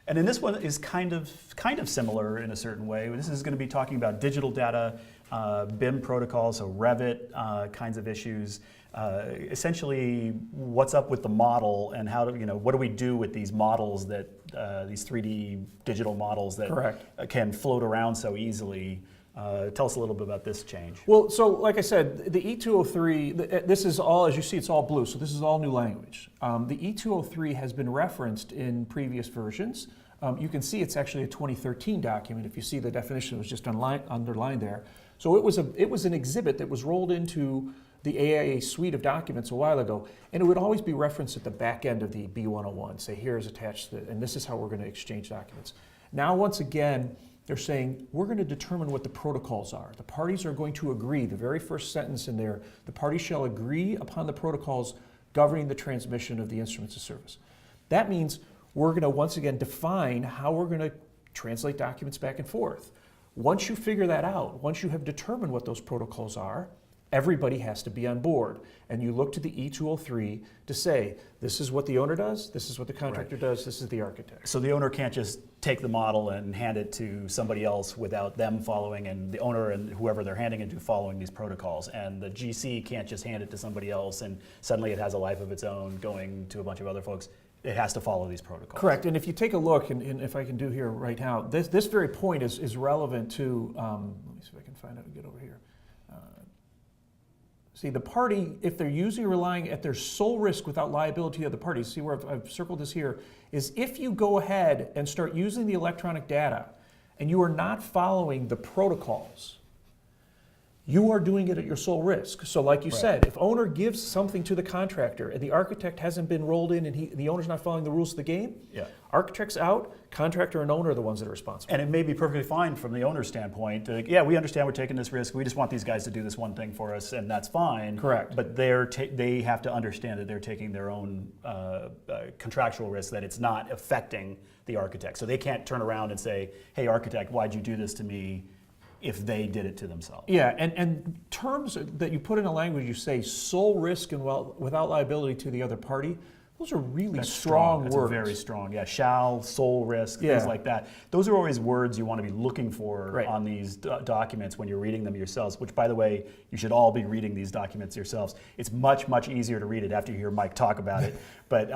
And then this one is kind of similar in a certain way. This is going to be talking about digital data, BIM protocols, so Revit kinds of issues. Essentially, what's up with the model and how do what do we do with these models that these 3D digital models that can float around so easily? Tell us a little bit about this change. Well, so like I said, the E203, this is all, as you see, it's all blue, so this is all new language. The E203 has been referenced in previous versions. You can see it's actually a 2013 document. If you see the definition, it was just underlined there. So it was an exhibit that was rolled into the AIA suite of documents a while ago, and it would always be referenced at the back end of the B101, say here's attached, and this is how we're going to exchange documents. Now, once again, they're saying, we're going to determine what the protocols are. The parties are going to agree, the very first sentence in there, the parties shall agree upon the protocols governing the transmission of the instruments of service. That means we're going to once again define how we're going to translate documents back and forth. Once you figure that out, once you have determined what those protocols are, everybody has to be on board. And you look to the E203 to say, this is what the owner does, this is what the contractor does, this is the architect. So the owner can't just take the model and hand it to somebody else without them following, and the owner and whoever they're handing it to following these protocols. And the GC can't just hand it to somebody else and suddenly it has a life of its own going to a bunch of other folks. It has to follow these protocols. Correct, and if you take a look, and if I can do here right now, this very point is relevant to, let me see if I can find out and get over here. See, the party, if they're using or relying at their sole risk without liability to other parties, see where I've circled this here, is if you go ahead and start using the electronic data and you are not following the protocols, you are doing it at your sole risk. So like you said, if owner gives something to the contractor and the architect hasn't been rolled in and the owner's not following the rules of the game, architect's out, contractor and owner are the ones that are responsible. And it may be perfectly fine from the owner's standpoint. Yeah, we understand we're taking this risk. We just want these guys to do this one thing for us, and that's fine. Correct. But they have to understand that they're taking their own contractual risk, that it's not affecting the architect. So they can't turn around and say, hey, architect, why'd you do this to me? If they did it to themselves. Yeah, and terms that you put in a language, you say sole risk and without liability to the other party, those are really strong words. That's very strong, yeah. Shall, sole risk, things like that. Those are always words you want to be looking for on these documents when you're reading them yourselves, which, by the way, you should all be reading these documents yourselves. It's much, much easier to read it after you hear Mike talk about it, but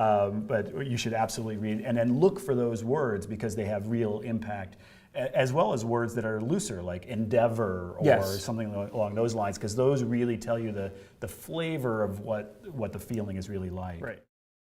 you should absolutely read it. And then look for those words because they have real impact, as well as words that are looser, like endeavor or something along those lines, because those really tell you the flavor of what the feeling is really like. Right.